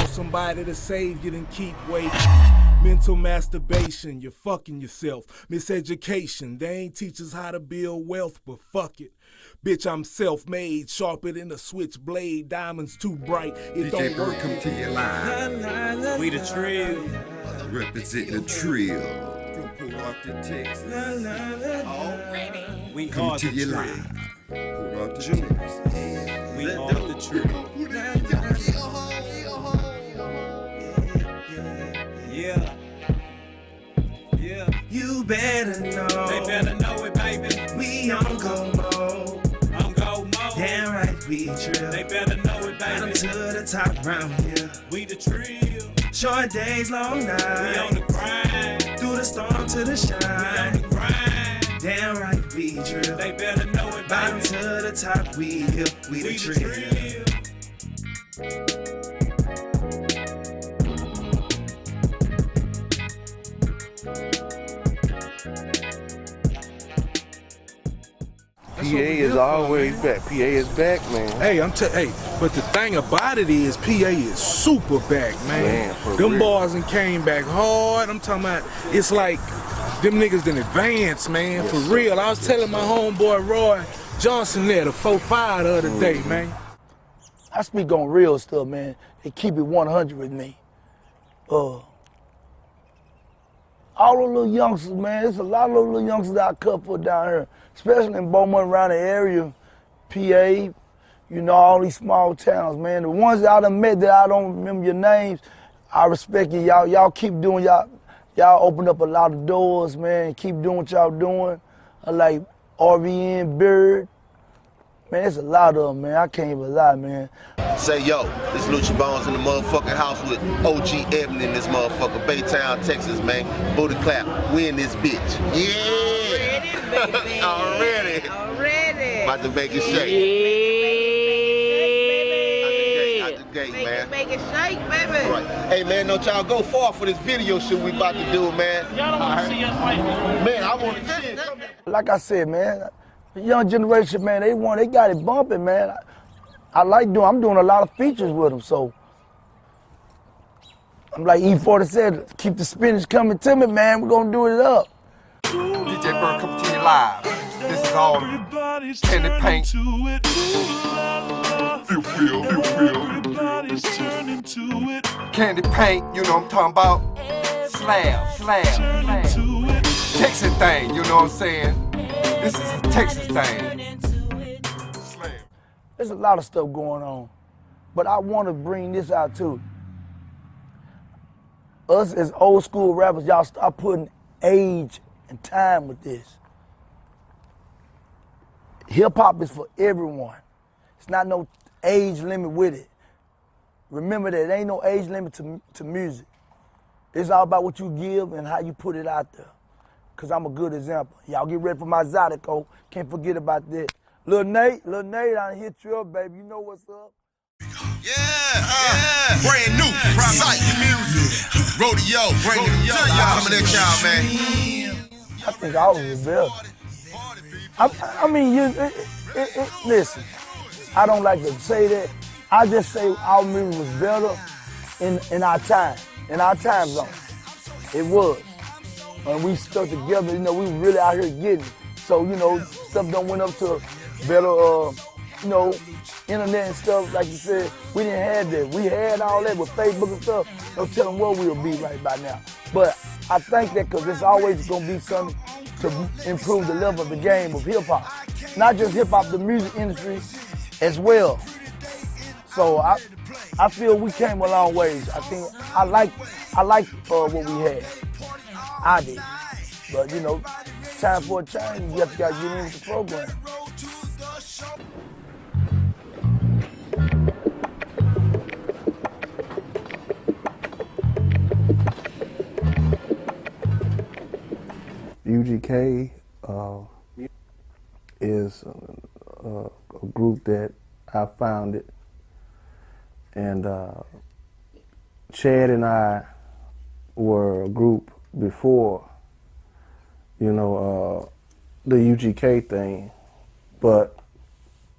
Somebody to save you, then keep waiting. Mental masturbation, you're fucking yourself. Miseducation, they ain't teach us how to build wealth, but fuck it. Bitch, I'm self-made, sharper than a switchblade, diamonds too bright, it DJ don't work. Come to your line. We the trill. Represent the trill. From Port Arthur, Texas. We Come are to the your trill. line. Port Arthur, Texas. We are the trill. Yeah. Yeah. You better know. They better know it, baby. We on go mode. I'm go mode. Damn right we drill. They better know it, Bottom baby. to the top round here. We the trill. Short days, long nights. We on the grind. Through the storm to the We shine. on the grind. Damn right we drill. They better know it, Bottom baby. to the top we here. We the trill. PA is always back. PA is back, man. Hey, but the thing about it is, PA is super back, man. Man, for them real. boys done came back hard. I'm talking about, it's like them niggas done advanced, man, Yes, for sir. real. I was telling my homeboy Roy Johnson there, the 4-5 the other day, man. I speak on real stuff, man. They keep it 100 with me. All those little youngsters, man, there's a lot of those little youngsters that I cut for down here, especially in Beaumont around the area, PA, you know, all these small towns, man. The ones that I done met that I don't remember your names, I respect you. Y'all keep doing, y'all open up a lot of doors, man. Keep doing what y'all doing. I like RVN, Bird. Man, there's a lot of them, man. I can't even lie, man. Say yo, this Lucci Bones in the motherfucking house with OG Evan in this motherfucker, Baytown, Texas, man. Booty clap, we in this bitch. Yeah! Already. About to make it shake. Out the gate, man. Make it shake, baby. Right. Hey man, don't y'all go far for this video shit we about to do, man. Y'all don't want to see us fight. Man, I want to see it. Like I said, man, the young generation, man, they got it bumping, man. I'm doing a lot of features with them, so I'm like E40 said, keep the spinach coming to me, man. We're gonna do it up. DJ Bird come to you live. This is all candy paint. Feel real. Candy paint, you know what I'm talking about? Slab. Texas thing, you know what I'm saying? This is a Texas thing. There's a lot of stuff going on, but I want to bring this out too. Us as old school rappers, y'all start putting age and time with this. Hip hop is for everyone. It's not no age limit with it. Remember that there ain't no age limit to music. It's all about what you give and how you put it out there. Cause I'm a good example. Y'all get ready for my Zydeco. Can't forget about that. Lil Nate, I hit you up, baby. You know what's up. Yeah. Brand new, sight music, rodeo, bring it to y'all. Coming at y'all, man. I think I was better. I mean, listen, I don't like to say that. I just say our music was better in our time zone. It was. And we stuck together, you know, we really out here getting it. So, you know, stuff done went up to better, you know, internet and stuff, like you said. We didn't have that. We had all that with Facebook and stuff. No telling where we'll be right by now. But I think that because it's always going to be something to improve the level of the game of hip-hop. Not just hip-hop, the music industry as well. So I feel we came a long ways. I think I like what we had. I did. But, you know, time for a change. You have to get in with the program. UGK is a group that I founded, and Chad and I were a group before you know, the UGK thing, but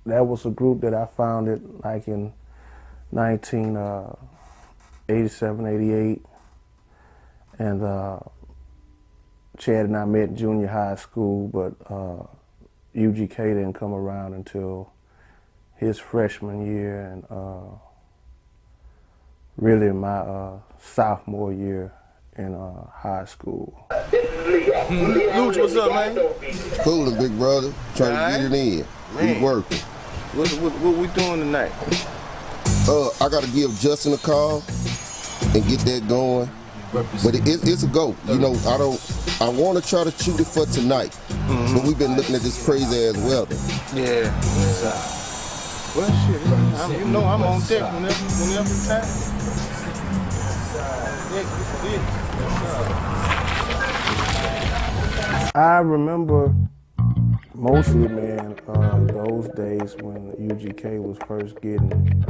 that was a group that I founded like in 1987, 88, and Chad and I met in junior high school, but UGK didn't come around until his freshman year and really my sophomore year in high school. Luch, what's up, man? Coolin', big brother. Trying to get it in. We working. What we doing tonight? I gotta give Justin a call and get that going. But it's a go. You know, I want to try to shoot it for tonight. But we've been looking at this crazy ass weather. Yeah. Well, shit, you know I'm on deck whenever time. I remember mostly, man, those days when UGK was first getting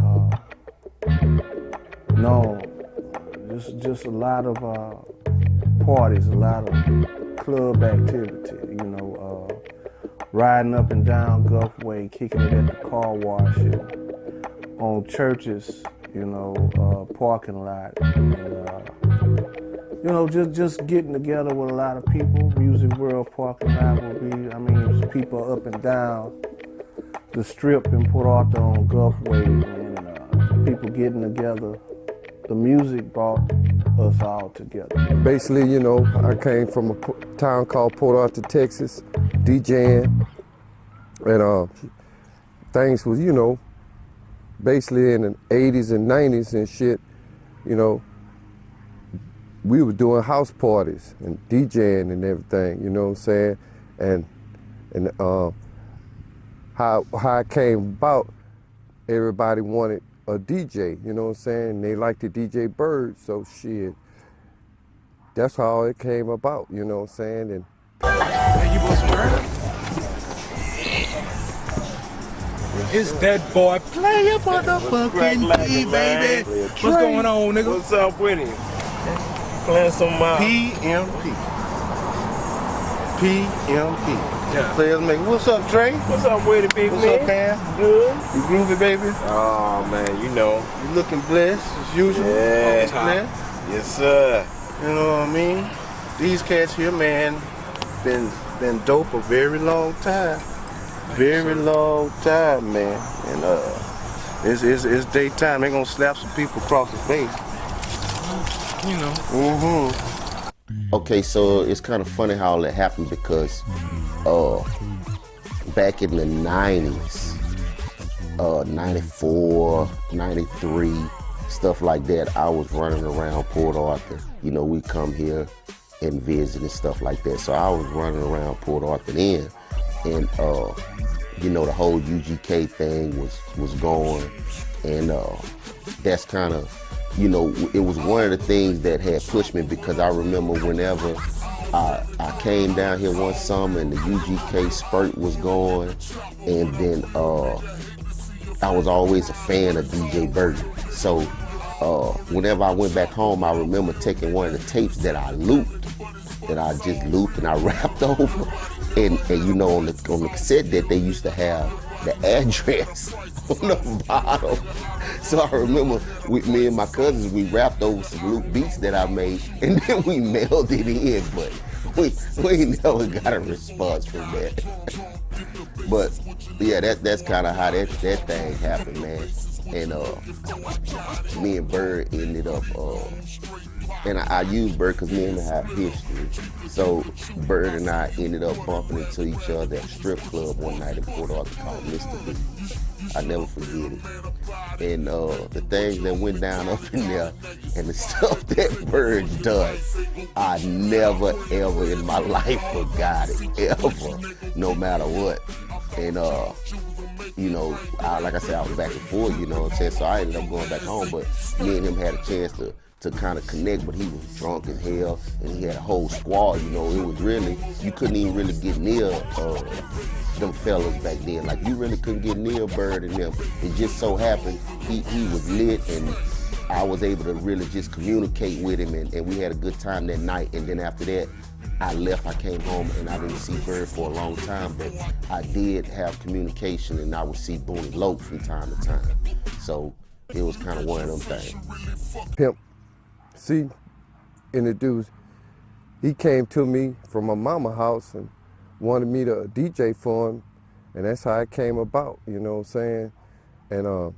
known. Just a lot of parties, a lot of club activity, you know, riding up and down Gulfway, kicking it at the car wash, on churches, you know, parking lot, and, you know, just getting together with a lot of people. Music World parking lot will be, I mean, people up and down the strip in Port Arthur on Gulfway, and people getting together. The music brought us all together. Basically, you know, I came from a town called Port Arthur, Texas, DJing, and things was, you know, basically in the 80s and 90s and shit, you know, we were doing house parties and DJing and everything, you know what I'm saying? And how it came about, everybody wanted a DJ, you know what I'm saying? They liked the DJ Bird, so shit, that's how it came about, you know what I'm saying? And Hey, you want some Bird? It's that boy, play a motherfucking key, baby. What's going on, nigga? What's up with him? Playing some PMP. Yeah. Players make, what's up, Trey? What's up with it, big What's man? up, fam? Good. You groovy, baby? Oh man, you know. You looking blessed as usual? Yeah. Blessed? Yes, sir. You know what I mean? These cats here, man, been dope a very long time. Very long time, man. And it's daytime. They gonna slap some people across the face. You know. Mm-hmm. Okay, so it's kind of funny how that happened because back in the 90s, 94, 93, stuff like that, I was running around Port Arthur. You know, we come here and visit and stuff like that. So I was running around Port Arthur then, and you know, the whole UGK thing was going, and that's kind of, you know, it was one of the things that had pushed me, because I remember whenever I came down here one summer and the UGK spurt was going, and then I was always a fan of DJ Bird. So whenever I went back home, I remember taking one of the tapes that I looped, and I rapped over, and you know, on the cassette that they used to have the address on the bottom. So I remember with me and my cousins, we rapped over some loop beats that I made, and then we mailed it in, but we never got a response from that. But yeah, that's kind of how that thing happened, man. And me and Bird ended up, and I use Bird because me and him have history. So Bird and I ended up bumping into each other at a strip club one night in Port Arthur called Mr. B. I never forget it. And the things that went down up in there and the stuff that Bird does, I never ever in my life forgot it, ever, no matter what. And you know, like I said, I was back and forth, you know what I'm saying? So I ended up going back home, but me and him had a chance to kind of connect, but he was drunk as hell, and he had a whole squad, you know. It was really, you couldn't even really get near them fellas back then. Like, you really couldn't get near Bird and them. It just so happened he was lit, and I was able to really just communicate with him, and we had a good time that night. And then after that, I left, I came home, and I didn't see Bird for a long time, but I did have communication, and I would see Booney Loc from time to time. So it was kind of one of them things. Pimp C introduced, he came to me from my mama's house and wanted me to DJ for him, and that's how it came about, you know what I'm saying? And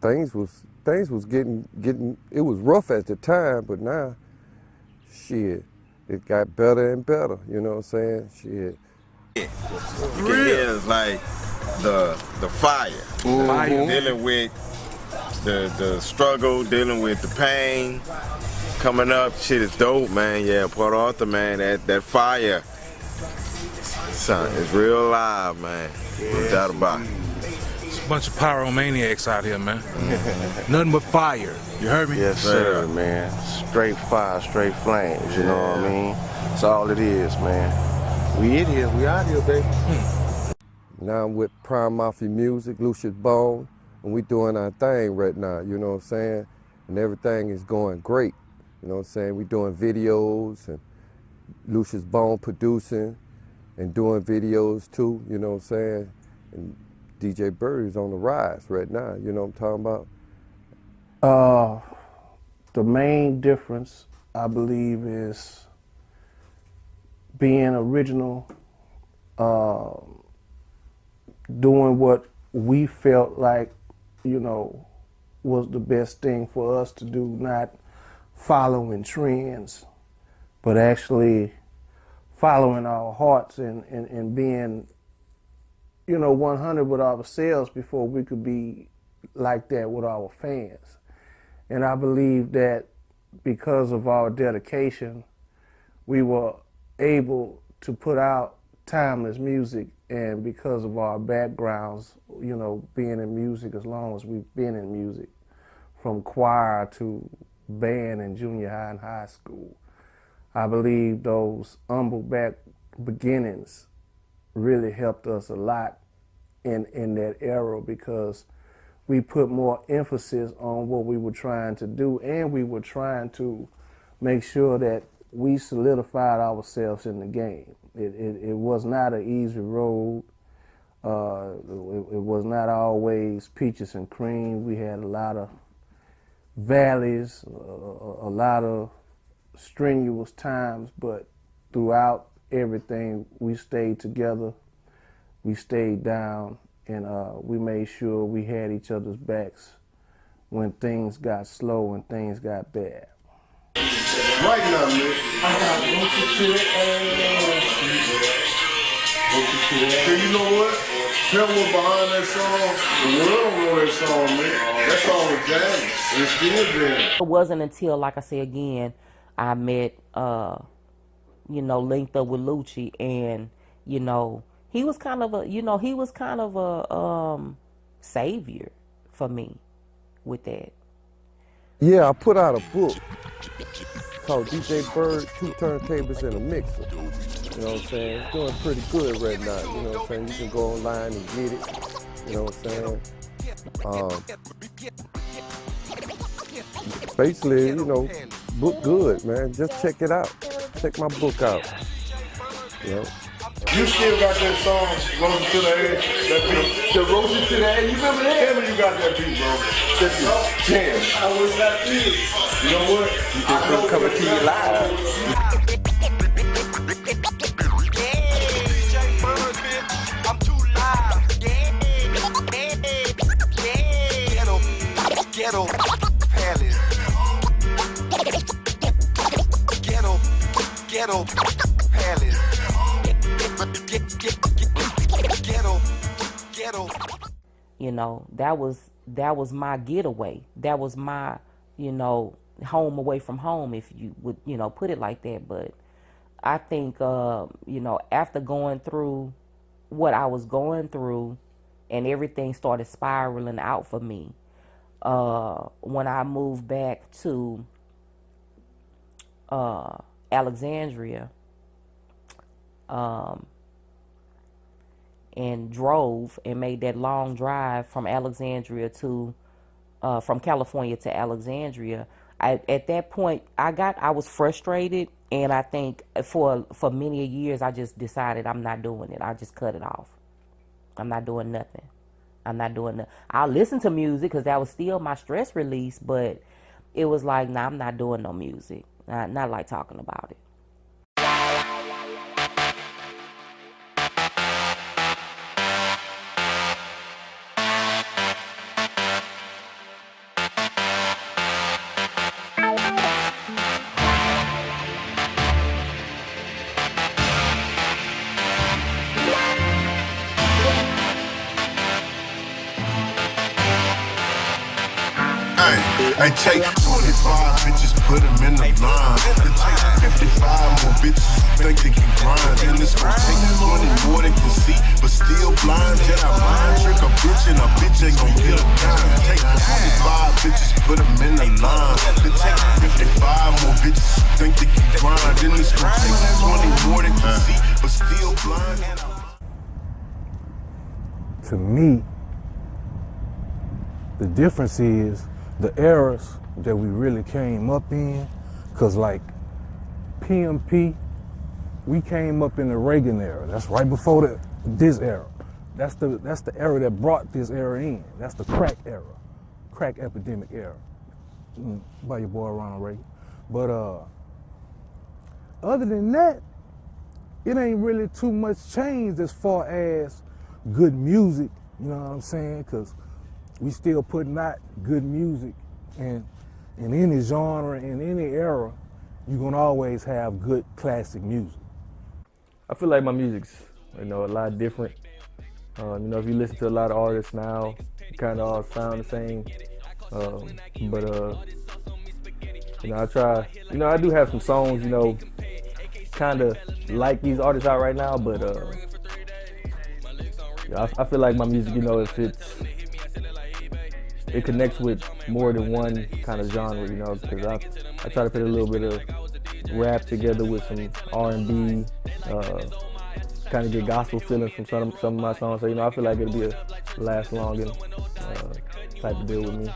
things was getting, it was rough at the time, but now, shit, it got better and better, you know what I'm saying? Shit. You can hear it's like the fire. Dealing with the struggle, dealing with the pain, coming up, shit is dope, man. Yeah, Port Arthur, man, that fire, son, it's real alive, man. No doubt about it. It's a bunch of pyromaniacs out here, man. Nothing but fire. You heard me? Yes, sir, man. Straight fire, straight flames, you know what I mean? That's all it is, man. We in here, we out here, baby. Now I'm with Prime Mafia Music, Lucius Bone, and we doing our thing right now, you know what I'm saying? And everything is going great, you know what I'm saying? We doing videos, and Lucius Bone producing and doing videos too, you know what I'm saying? And DJ Bird is on the rise right now, you know what I'm talking about? The main difference, I believe, is being original, doing what we felt like, you know, was the best thing for us to do, not following trends, but actually following our hearts and being, you know, 100 with ourselves before we could be like that with our fans. And I believe that because of our dedication, we were able to put out timeless music, and because of our backgrounds, you know, being in music as long as we've been in music, from choir to band in junior high and high school, I believe those humble beginnings really helped us a lot in that era, because we put more emphasis on what we were trying to do, and we were trying to make sure that we solidified ourselves in the game. It was not an easy road. It was not always peaches and cream. We had a lot of valleys, a lot of strenuous times, but throughout everything, we stayed together, we stayed down, and we made sure we had each other's backs when things got slow and things got bad. Right now, man. I got Roach to it and so you know what? Pimp was behind that song. The world wrote that song, man. That song was jamming. It's still jamming. It wasn't until, like I say again, I met, you know, linked up with Lucci, and, you know, he was kind of a savior for me with that. Yeah, I put out a book called DJ Bird, 2 Turntables and a Mixer. You know what I'm saying? It's doing pretty good right now. You know what I'm saying? You can go online and get it. You know what I'm saying? Basically, you know, book good, man. Just check it out. Check my book out. You know? You still got that song, Rosie to the Edge, that beat? The Rosie to the Edge, you remember that? Tell me you got that beat, bro. That beat. Damn. I was that beat. You know what? You can come to you live. I'm too live. Ghetto Palace. Ghetto Palace. You know, that was my getaway. That was my, you know, home away from home, if you would, you know, put it like that. But I think, you know, after going through what I was going through and everything started spiraling out for me, when I moved back to Alexandria, and drove and made that long drive from Alexandria to, from California to Alexandria, at that point I was frustrated. And I think for many years, I just decided I'm not doing it. I just cut it off. I'm not doing nothing. I'm not doing nothing. I'll listen to music because that was still my stress release, but it was like, nah, I'm not doing no music. Not like talking about it. I take 25 bitches, put them in the line. It take 55 more bitches who think they can grind. And it's gonna take 20 more they can see, but still blind. Yet I mind trick a bitch and a bitch ain't gon' get a dime. Take 25 bitches, put them in the line. It take 55 more bitches who think they can grind. And it's gonna take 20 more they can see, but still blind. To me, the difference is the eras that we really came up in, cause like PMP, we came up in the Reagan era. That's right before this era. That's the era that brought this era in. That's the crack era, crack epidemic era, by your boy Ronald Reagan. But other than that, it ain't really too much changed as far as good music. You know what I'm saying? Cause we still putting out good music, and in any genre, in any era, you're gonna always have good classic music. I feel like my music's, a lot different. If you listen to a lot of artists now, it kind of all sound the same. I try, I do have some songs, kind of like these artists out right now, but I feel like my music, it connects with more than one kind of genre, because I try to put a little bit of rap together with some R&B, kind of get gospel feelings from some of my songs. So, I feel like it'll be a last long and type of deal with me.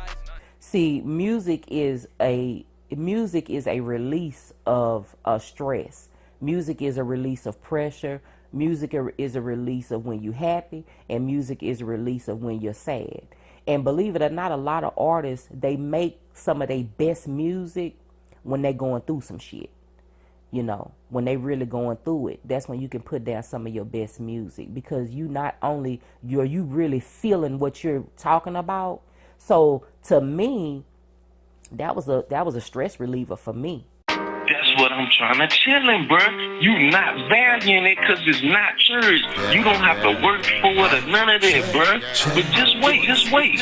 See, music is a release of stress. Music is a release of pressure. Music is a release of when you're happy, and music is a release of when you're sad. And believe it or not, a lot of artists, they make some of their best music when they're going through some shit. When they really going through it, that's when you can put down some of your best music, because you really feeling what you're talking about. So to me, that was a stress reliever for me. That's what I'm trying to tell him, bro. You not valuing it because it's not yours. You don't have to work for it or none of that, bro. But just wait.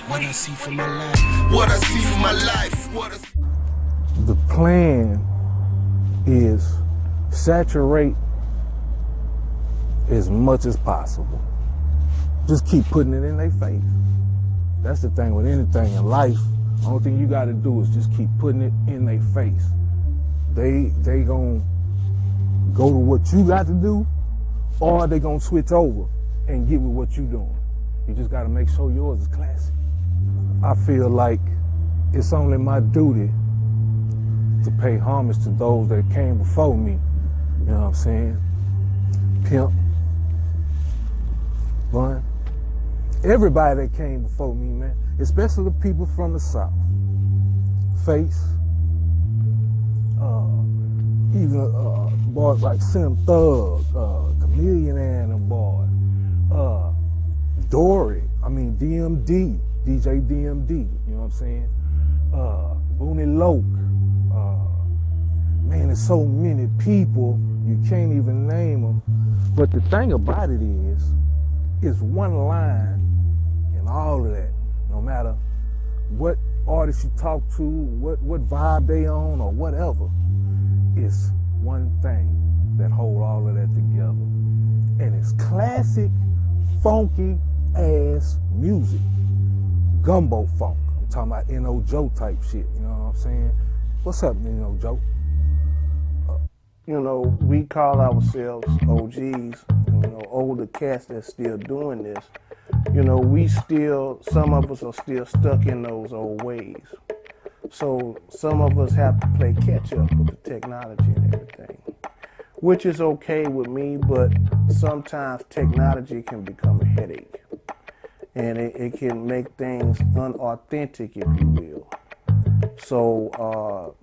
What I see for my life. What I see for my life. The plan is saturate as much as possible. Just keep putting it in their face. That's the thing with anything in life. The only thing you got to do is just keep putting it in their face. They gonna go to what you got to do, or they gonna switch over and get with what you doing. You just gotta make sure yours is classic. I feel like it's only my duty to pay homage to those that came before me. You know what I'm saying? Pimp, Bun, everybody that came before me, man, especially the people from the South. Face, even boys like Sim Thug, Chameleon and them boys, Dory, DMD, DJ DMD, you know what I'm saying? Booney Loke. Man, there's so many people, you can't even name them. But the thing about it is one line in all of that. No matter what artist you talk to, what vibe they on or whatever, it's one thing that hold all of that together. And it's classic, funky ass music. Gumbo funk. I'm talking about N.O. Joe type shit, you know what I'm saying? What's up, N.O. Joe? We call ourselves OGs, older cats that's still doing this. Some of us are still stuck in those old ways. So some of us have to play catch up with the technology and everything, which is okay with me, but sometimes technology can become a headache. And it can make things unauthentic, if you will. So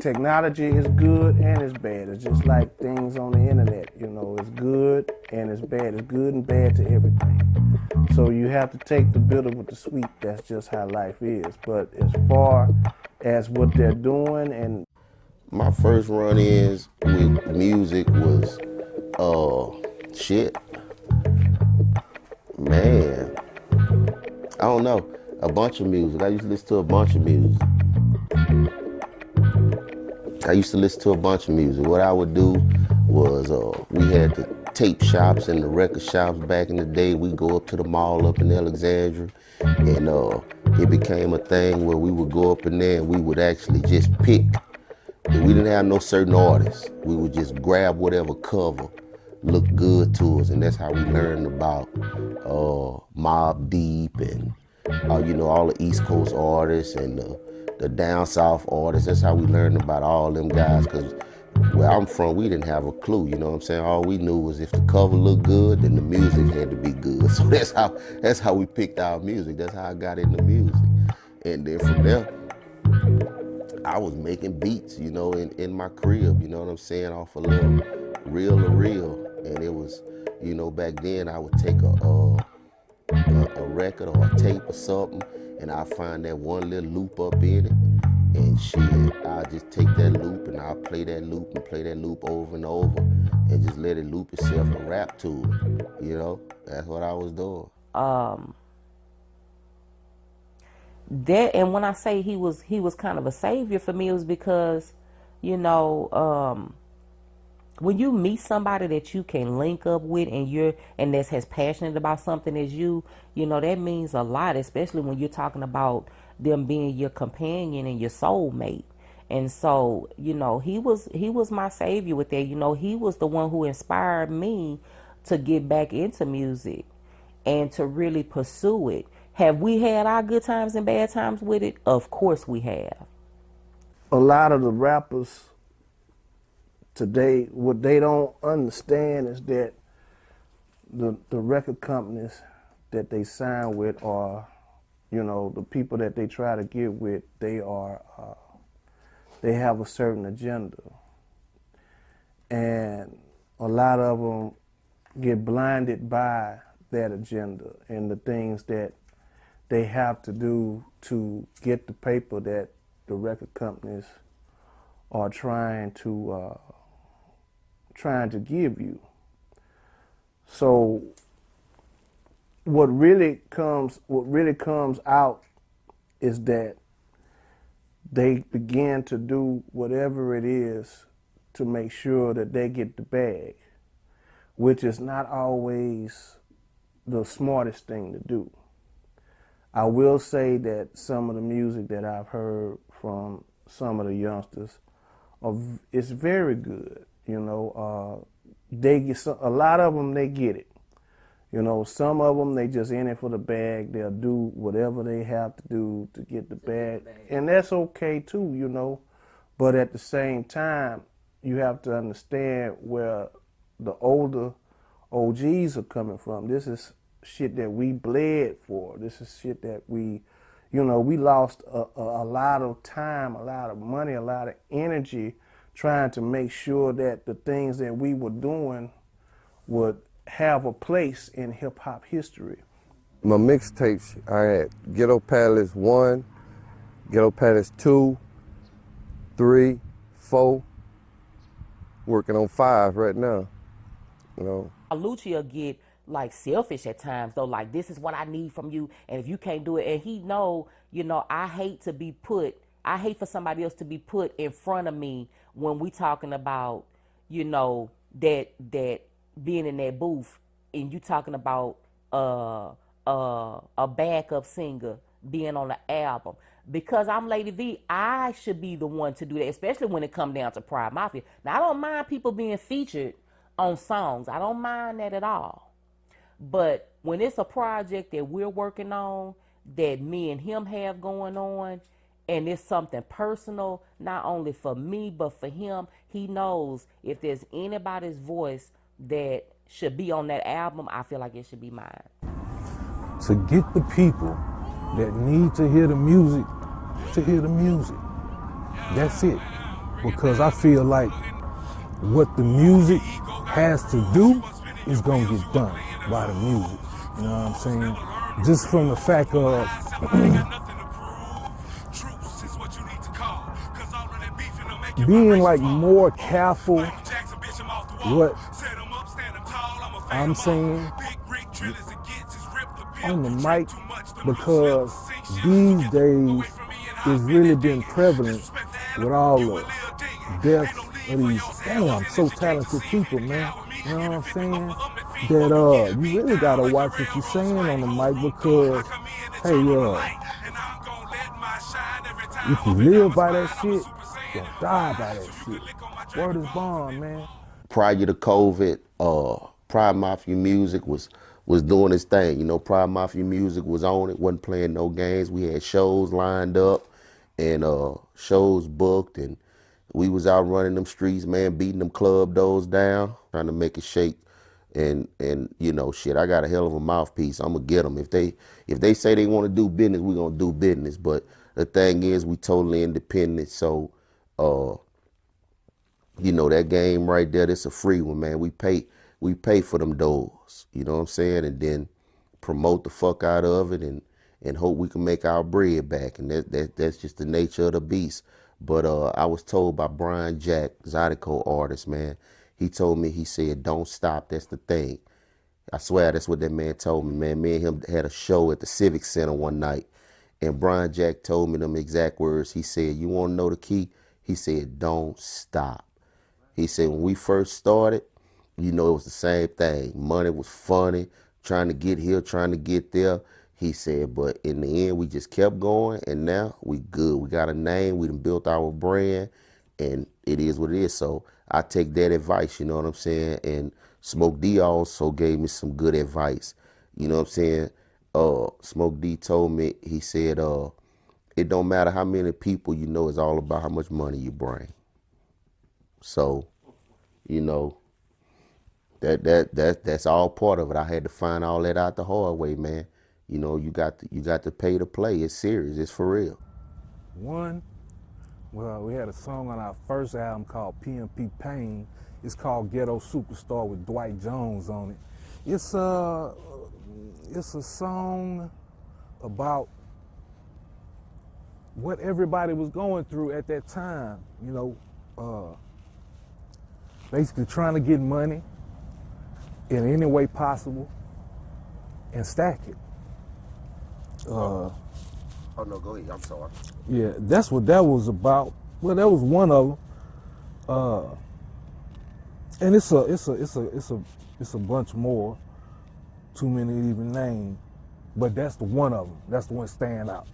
technology is good and it's bad. It's just like things on the internet, you know, it's good and it's bad. It's good and bad to everything. So you have to take the bitter with the sweet. That's just how life is. But as far as what they're doing, and my first run-ins with music was, shit, man, I don't know, a bunch of music. I used to listen to a bunch of music. What I would do was, we had the tape shops and the record shops back in the day. We'd go up to the mall up in Alexandria, and it became a thing where we would go up in there and we would actually just pick. We didn't have no certain artists. We would just grab whatever cover looked good to us, and that's how we learned about Mobb Deep and you know, all the East Coast artists and the down south artists. That's how we learned about all them guys, because where I'm from, we didn't have a clue, you know what I'm saying? All we knew was if the cover looked good, then the music had to be good. So that's how we picked our music. That's how I got into music. And then from there, I was making beats, you know, in my crib, you know what I'm saying, off a little reel. And it was, you know, back then I would take a record or a tape or something, and I'll find that one little loop up in it, and shit, I'll just take that loop and I'll play that loop and play that loop over and over and just let it loop itself and rap to it, you know? That's what I was doing. That, and when I say he was kind of a savior for me, it was because, you know, when you meet somebody that you can link up with and that's as passionate about something as you know, that means a lot, especially when you're talking about them being your companion and your soulmate. And so, you know, he was my savior with that. You know, he was the one who inspired me to get back into music and to really pursue it. Have we had our good times and bad times with it? Of course we have. A lot of the rappers today, what they don't understand is that the record companies that they sign with are, you know, the people that they try to get with, they have a certain agenda. And a lot of them get blinded by that agenda and the things that they have to do to get the paper that the record companies are trying to give you. So what really comes out is that they begin to do whatever it is to make sure that they get the bag, which is not always the smartest thing to do. I will say that some of the music that I've heard from some of the youngsters is very good. You know, they get a lot of them. They get it. You know, some of them they just in it for the bag. They'll do whatever they have to do to get the bag, and that's okay too. You know, but at the same time, you have to understand where the older OGs are coming from. This is shit that we bled for. This is shit that we lost a lot of time, a lot of money, a lot of energy trying to make sure that the things that we were doing would have a place in hip-hop history. My mixtapes, I had Ghetto Palace 1, Ghetto Palace 2, 3, 4, working on 5 right now, you know. Lucci get like selfish at times though, like this is what I need from you, and if you can't do it, and he know, you know, I hate for somebody else to be put in front of me when we talking about, you know, that being in that booth and you talking about a backup singer being on the album. Because I'm Lady V, I should be the one to do that, especially when it comes down to Pride Mafia. Now, I don't mind people being featured on songs. I don't mind that at all. But when it's a project that we're working on, that me and him have going on, and it's something personal, not only for me, but for him. He knows if there's anybody's voice that should be on that album, I feel like it should be mine. To get the people that need to hear the music, to hear the music. That's it. Because I feel like what the music has to do is gonna get done by the music. You know what I'm saying? Just from the fact of being like more careful what I'm saying on the mic, because these days it's really been prevalent with all the deaths of these so talented people, man. You know what I'm saying? That you really gotta watch what you're saying on the mic, because hey, if you live by that shit, you'll die by that shit. Word is bond, man. Prior to COVID, Pride Mafia Music was doing its thing. You know, Pride Mafia Music was on it, wasn't playing no games. We had shows lined up and shows booked, and we was out running them streets, man, beating them club doors down, trying to make it shake. And you know, shit, I got a hell of a mouthpiece. I'm gonna get them. If they say they want to do business, we gonna do business. But the thing is, we totally independent. So, you know, that game right there, that's a free one, man. We pay for them doors. You know what I'm saying? And then promote the fuck out of it, and hope we can make our bread back. And that's just the nature of the beast. But I was told by Brian Jack, Zydeco artist, man. He told me, he said, don't stop, that's the thing. I swear that's what that man told me, man. Me and him had a show at the Civic Center one night, and Brian Jack told me them exact words. He said, you want to know the key? He said, don't stop. He said, when we first started, you know, it was the same thing. Money was funny, trying to get here, trying to get there. He said, but in the end, we just kept going, and now we good. We got a name, we done built our brand, and it is what it is. So I take that advice, you know what I'm saying? And Smoke D also gave me some good advice. You know what I'm saying? Smoke D told me, he said, it don't matter how many people you know, it's all about how much money you bring. So, you know, that's all part of it. I had to find all that out the hard way, man. You know, you got to pay to play. It's serious. It's for real. Well, we had a song on our first album called PMP Pain. It's called Ghetto Superstar with Dwight Jones on it. It's a song about what everybody was going through at that time. You know, basically trying to get money in any way possible and stack it. Oh no, go ahead. I'm sorry. Yeah, that's what that was about. Well, that was one of them. And it's a bunch more. Too many to even name. But that's the one of them. That's the one stand out.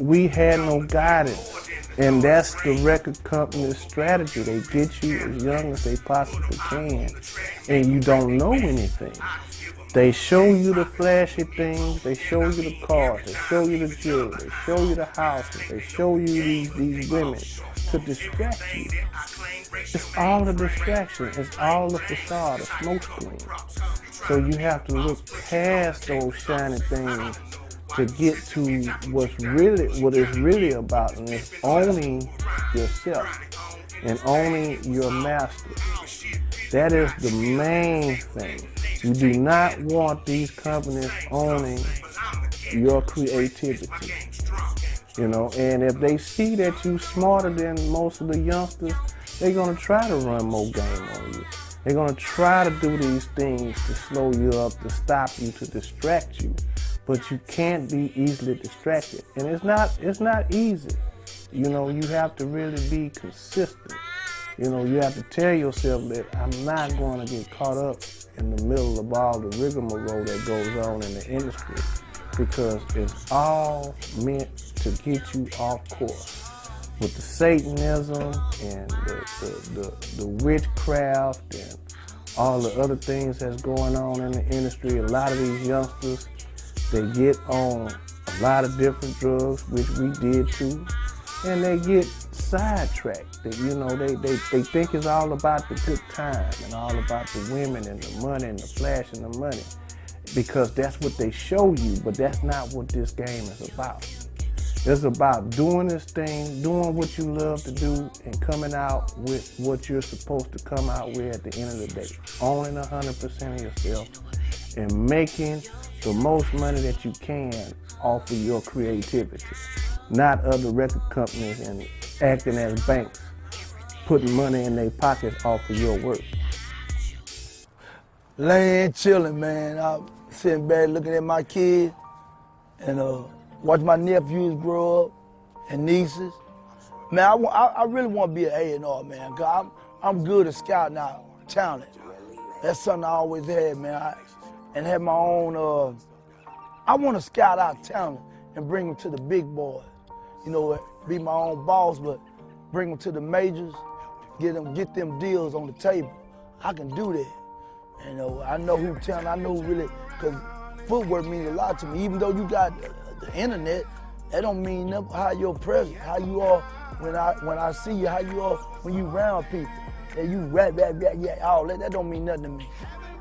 We had no guidance, and that's the record company's strategy. They get you as young as they possibly can, and you don't know anything. They show you the flashy things, they show you the cars, they show you the jewelry, they show you the houses, they show you these women to distract you. It's all a distraction, it's all a facade, a smoke screen. So you have to look past those shiny things to get to what it's really about, and it's owning yourself and owning your master. That is the main thing. You do not want these companies owning your creativity. You know, and if they see that you're smarter than most of the youngsters, they're gonna try to run more game on you. They're gonna try to do these things to slow you up, to stop you, to distract you. But you can't be easily distracted. And it's not easy. You know, you have to really be consistent. You know, you have to tell yourself that I'm not going to get caught up in the middle of all the rigmarole that goes on in the industry, because it's all meant to get you off course. With the Satanism and the witchcraft and all the other things that's going on in the industry, a lot of these youngsters, they get on a lot of different drugs, which we did too. and they get sidetracked. They think it's all about the good time and all about the women and the money and the flash and the money, because that's what they show you, but that's not what this game is about. It's about doing this thing, doing what you love to do, and coming out with what you're supposed to come out with at the end of the day. Owning 100% of yourself and making the most money that you can off of your creativity. Not other record companies and acting as banks, putting money in their pockets off of your work. Laying, chilling, man. I'm sitting back looking at my kids and watch my nephews grow up and nieces. Man, I really want to be an A&R, man, because I'm good at scouting out talent. That's something I always had, man. And have my own, I want to scout out talent and bring them to the big boys. You know, be my own boss, but bring them to the majors, get them deals on the table. I can do that. You know, I know who talent, I know who really, because footwork means a lot to me. Even though you got the internet, that don't mean nothing. How you're present, how you are when I see you, how you are when you around people. That you rap, all that don't mean nothing to me.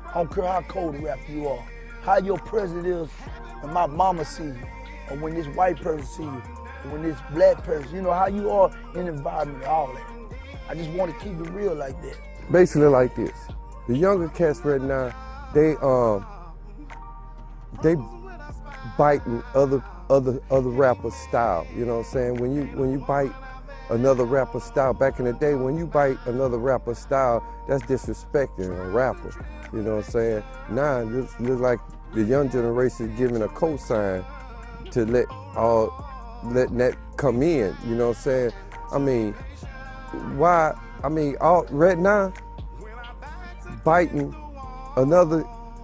I don't care how cold a rapper you are. How your presence is when my mama see you, or when this white person see you, or when this black person, you know, how you are in the environment, all that. I just want to keep it real like that. Basically like this. The younger cats right now, they biting other rappers' style. You know what I'm saying? When you bite another rapper's style, back in the day, when you bite another rapper's style, that's disrespecting a rapper. You know what I'm saying? Now it looks like the young generation is giving a cosign to letting that come in. You know what I'm saying? I mean, why? I mean, right now, biting another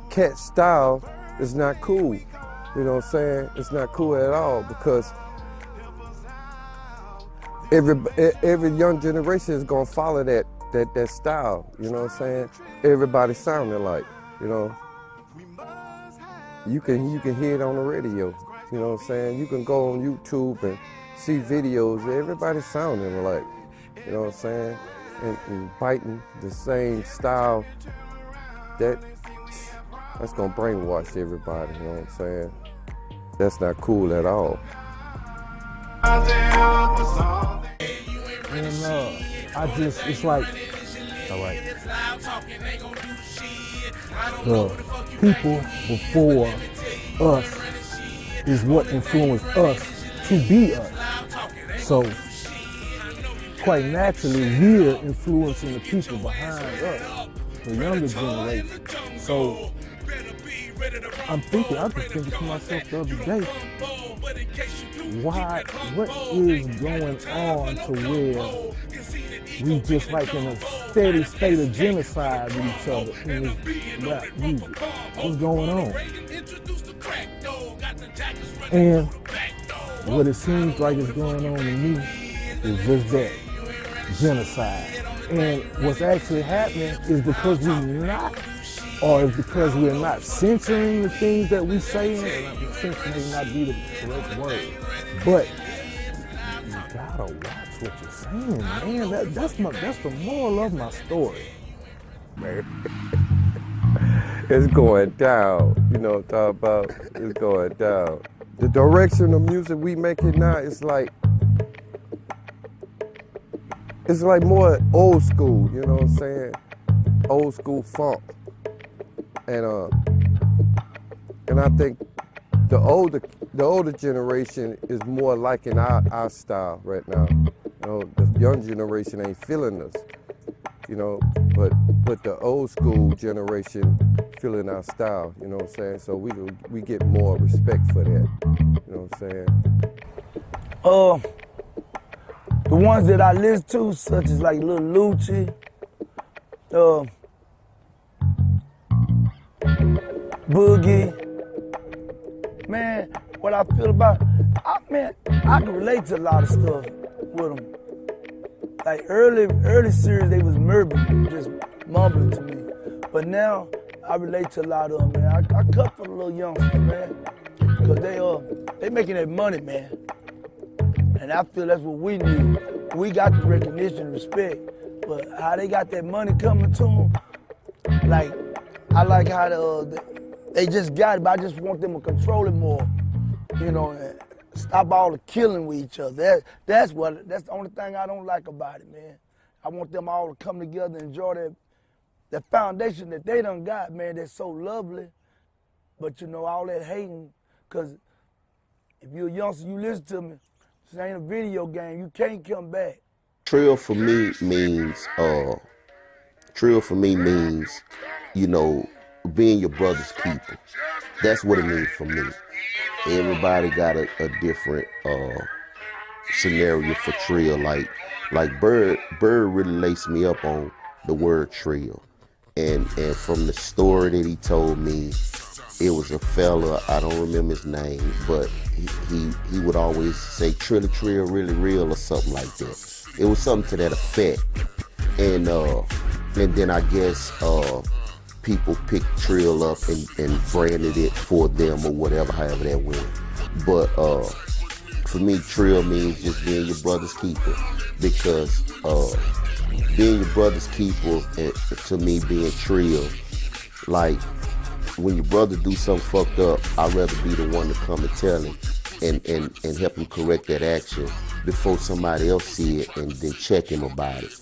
cat's style is not cool. You know what I'm saying? It's not cool at all, because every young generation is gonna follow that style. You know what I'm saying? Everybody sounding like, you know. You can hear it on the radio. You know what I'm saying? You can go on YouTube and see videos. Everybody sounding alike. You know what I'm saying? And biting the same style. That's gonna brainwash everybody. You know what I'm saying? That's not cool at all. And it's like, all right. The people before us is what influenced us to be us. So, quite naturally, we're influencing the people behind us, the younger generation. So, I was just thinking to myself the other day, what is going on to where we just like in a steady state of genocide with each other in this rap music? What's going on? And what it seems like is going on to me is just that, genocide. And what's actually happening is because we're not, or is because we're not censoring the things that we say, and censoring may not be the correct word, but you gotta watch what you're saying, man. That's the moral of my story. Man, it's going down. You know what I'm talking about? It's going down. The direction of music we making now is like more old school. You know what I'm saying? Old school funk. And I think the older generation is more liking our style right now. You know, the young generation ain't feeling us, you know, but the old school generation feeling our style, you know what I'm saying? So we get more respect for that, you know what I'm saying? The ones that I listen to, such as like Lil Lucci, Boogie, man, what I feel about, I can relate to a lot of stuff with them. Like early series, they was murmuring, just mumbling to me. But now, I relate to a lot of them, man. I cut for the little youngsters, man. Because they making that money, man. And I feel that's what we need. We got the recognition and respect, but how they got that money coming to them, like, I like how they just got it, but I just want them to control it more, you know, and stop all the killing with each other. That's the only thing I don't like about it, man. I want them all to come together and enjoy that foundation that they done got, man, that's so lovely. But, you know, all that hating, because if you're a youngster, you listen to me, this ain't a video game, you can't come back. Trill for me means, you know, being your brother's keeper. That's what it means for me. Everybody got a different scenario for Trill. Like Bird really laced me up on the word Trill. And from the story that he told me, it was a fella, I don't remember his name, but he would always say Trill really real or something like that. It was something to that effect. And then I guess people picked Trill up and branded it for them or whatever, however that went. But for me, Trill means just being your brother's keeper, because being your brother's keeper, and to me being Trill, like when your brother do something fucked up, I'd rather be the one to come and tell him and help him correct that action before somebody else see it and then check him about it.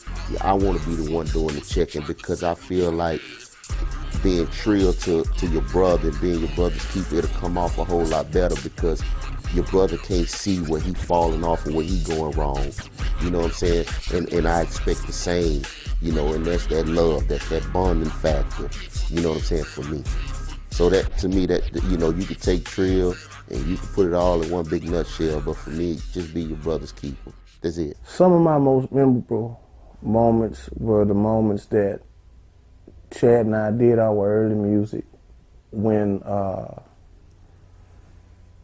I want to be the one doing the checking, because I feel like being Trill to your brother and being your brother's keeper, it'll come off a whole lot better, because your brother can't see where he falling off and where he going wrong. You know what I'm saying? And I expect the same, you know, and that's that love, that's that bonding factor, you know what I'm saying, for me. So that, to me, that, you know, you could take Trill and you can put it all in one big nutshell, but for me, just be your brother's keeper. That's it. Some of my most memorable moments were the moments that Chad and I did our early music when,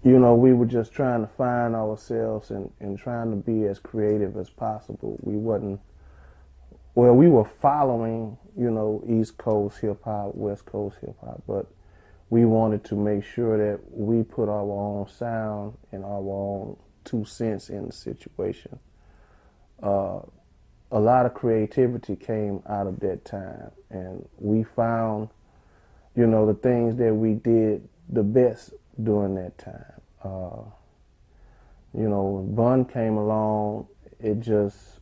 you know, we were just trying to find ourselves and trying to be as creative as possible. We were following, you know, East Coast hip hop, West Coast hip hop, but we wanted to make sure that we put our own sound and our own 2 cents in the situation. A lot of creativity came out of that time, and we found, you know, the things that we did the best during that time. You know, when Bun came along, it just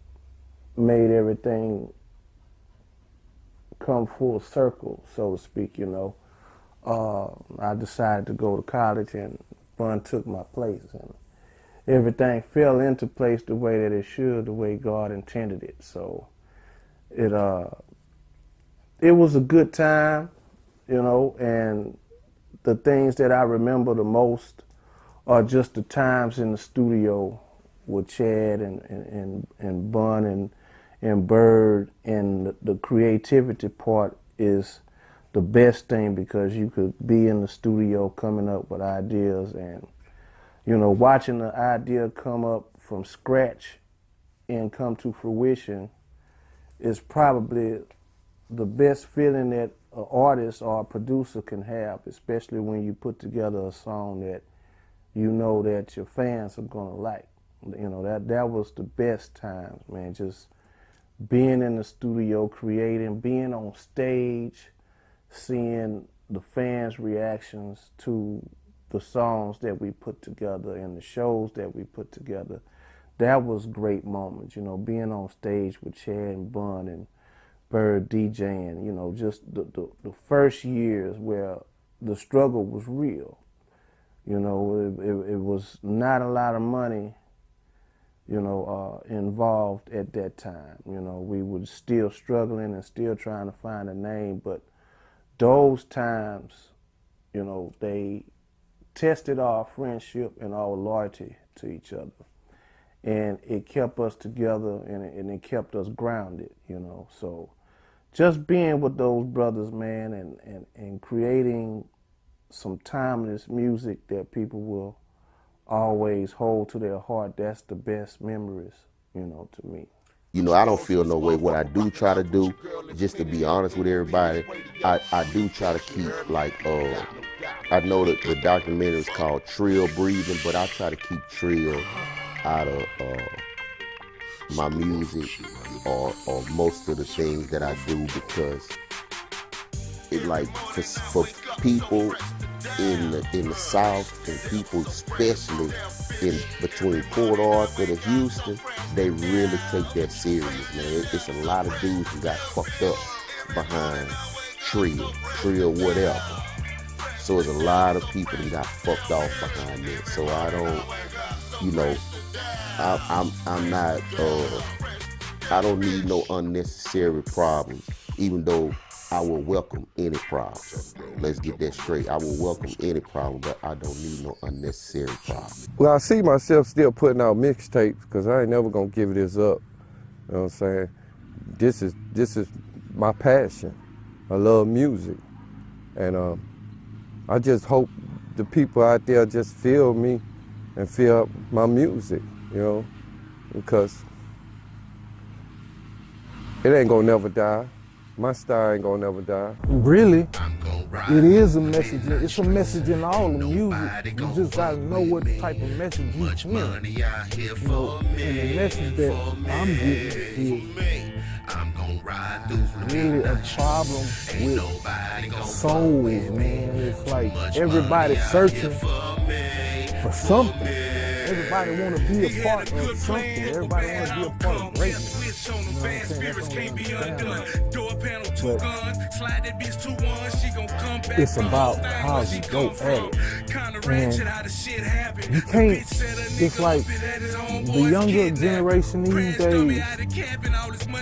made everything come full circle, so to speak, you know. I decided to go to college, and Bun took my place, and everything fell into place the way that it should, the way God intended it. So it was a good time, you know, and the things that I remember the most are just the times in the studio with Chad and Bun and Bird, and the creativity part is the best thing, because you could be in the studio coming up with ideas, and, you know, watching the idea come up from scratch and come to fruition is probably the best feeling that an artist or a producer can have, especially when you put together a song that you know that your fans are gonna like. You know, that was the best times, man, just being in the studio, creating, being on stage, seeing the fans' reactions to the songs that we put together and the shows that we put together. That was great moments, you know, being on stage with Chad and Bun and Bird DJing, you know, just the first years where the struggle was real. You know, it was not a lot of money, you know, involved at that time. You know, we were still struggling and still trying to find a name, but those times, you know, they tested our friendship and our loyalty to each other. And it kept us together, and it kept us grounded, you know. So just being with those brothers, man, and creating some timeless music that people will always hold to their heart, that's the best memories, you know, to me. You know, I don't feel no way. What I do try to do, just to be honest with everybody, I do try to keep, like, I know that the documentary is called Trill Breathing, but I try to keep Trill out of my music or most of the things that I do, because it like for people in the South and people especially in between Port Arthur to Houston, they really take that serious, man. It's a lot of dudes who got fucked up behind Trill, whatever. So there's a lot of people that got fucked off behind it. So I don't, you know, I'm not, I don't need no unnecessary problems, even though I will welcome any problem. Let's get that straight. I will welcome any problem, but I don't need no unnecessary problem. Well, I see myself still putting out mixtapes because I ain't never gonna give this up. You know what I'm saying? This is my passion. I love music, and I just hope the people out there just feel me and feel my music, you know, because it ain't gonna never die. My style ain't gonna never die. Really, it is a message. It's a message in all the music. You just gotta know what type of message you hear. You know, and the message that I'm getting is really a problem with souls, man. It's like everybody searching for something. Everybody want to be a part of something. Everybody want to be a part of greatness. You know what I'm saying? That's what but it's about how you go at it. And you can't, it's like the younger generation these days,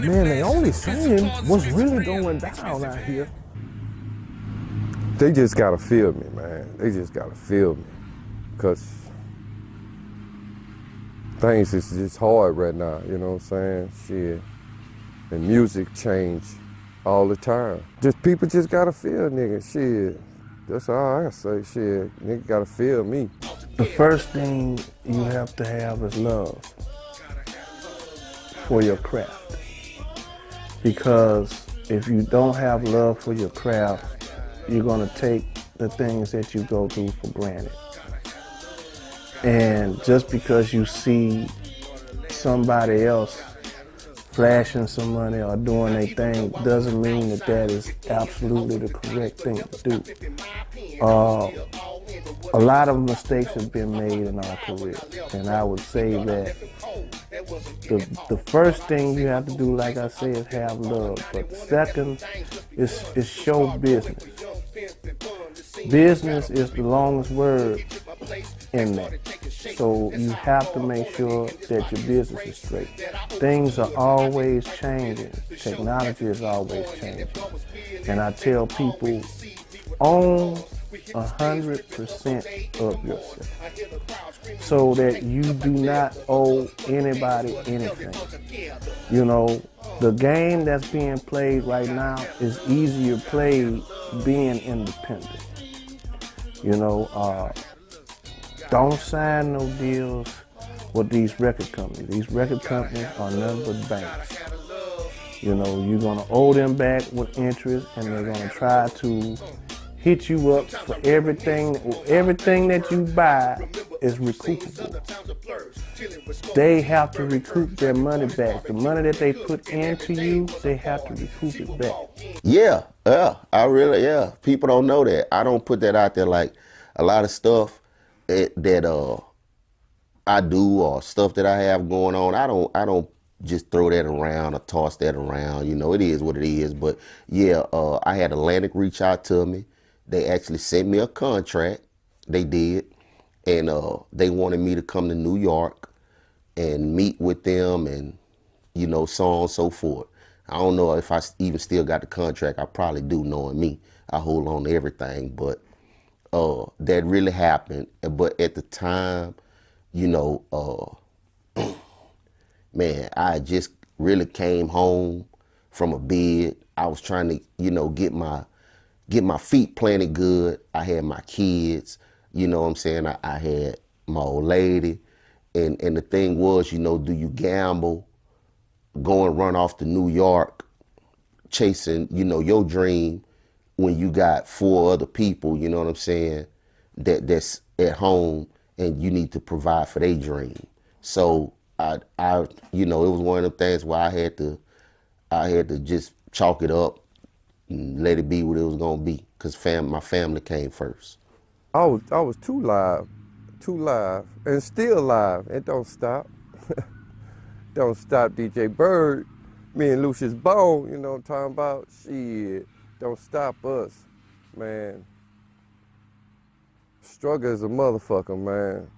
man, they only saying what's really going down out here. They just gotta feel me, man. They just gotta feel me. Because things is just hard right now, you know what I'm saying? Shit. And music change all the time. Just people just gotta feel nigga, shit. That's all I say, shit. Nigga gotta feel me. The first thing you have to have is love for your craft. Because if you don't have love for your craft, you're gonna take the things that you go through for granted. And just because you see somebody else flashing some money or doing their thing doesn't mean that that is absolutely the correct thing to do. A lot of mistakes have been made in our career, and I would say that the first thing you have to do, like I said, is have love. But the second is show business. Business is the longest word in that. So you have to make sure that your business is straight. Things are always changing. Technology is always changing. And I tell people, own 100% of yourself so that you do not owe anybody anything. You know, the game that's being played right now is easier played being independent. You know, don't sign no deals with these record companies. These record companies are nothing but banks. You know, you're gonna owe them back with interest, and they're gonna try to hit you up for everything. Everything that you buy is recoupable. They have to recoup their money back. The money that they put into you, they have to recoup it back. Yeah, people don't know that. I don't put that out there. Like a lot of stuff that I do or stuff that I have going on, I don't just throw that around or toss that around. You know, it is what it is. But yeah, I had Atlantic reach out to me. They actually sent me a contract. They did. And they wanted me to come to New York and meet with them and, you know, so on and so forth. I don't know if I even still got the contract. I probably do, knowing me. I hold on to everything. But that really happened. But at the time, you know, man, I just really came home from a bid. I was trying to, you know, get my feet planted good. I had my kids, you know what I'm saying? I had my old lady. And the thing was, you know, do you gamble, go and run off to New York, chasing, you know, your dream when you got 4 other people, you know what I'm saying, that's at home and you need to provide for their dream. So I you know, it was one of them things where I had to just chalk it up and let it be what it was gonna be, cause my family came first. I was too live, and still live. It don't stop. Don't stop, DJ Bird. Me and Lucius Bone, you know what I'm talking about? Shit, don't stop us, man. Struggle is a motherfucker, man.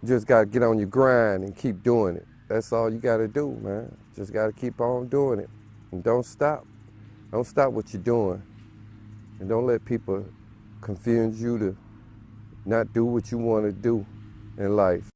You just gotta get on your grind and keep doing it. That's all you gotta do, man. Just gotta keep on doing it. And don't stop. Don't stop what you're doing. And don't let people confuse you to not do what you wanna do in life.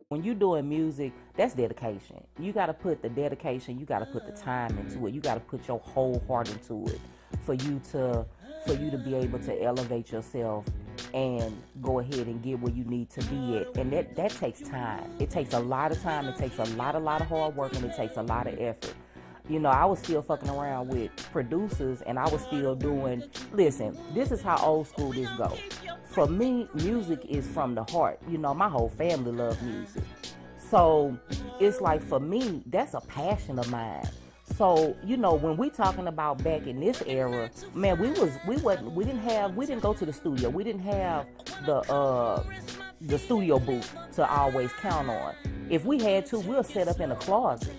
When you're doing music, that's dedication. You got to put the dedication, you got to put the time into it. You got to put your whole heart into it for you to be able to elevate yourself and go ahead and get where you need to be at. And that takes time. It takes a lot of time. It takes a lot of hard work, and it takes a lot of effort. You know, I was still fucking around with producers, and I was still doing, listen, this is how old school this go. For me, music is from the heart. You know, my whole family loves music. So it's like, for me, that's a passion of mine. So, you know, when we talking about back in this era, man, we didn't go to the studio. We didn't have the studio booth to always count on. If we had to, we'll set up in a closet,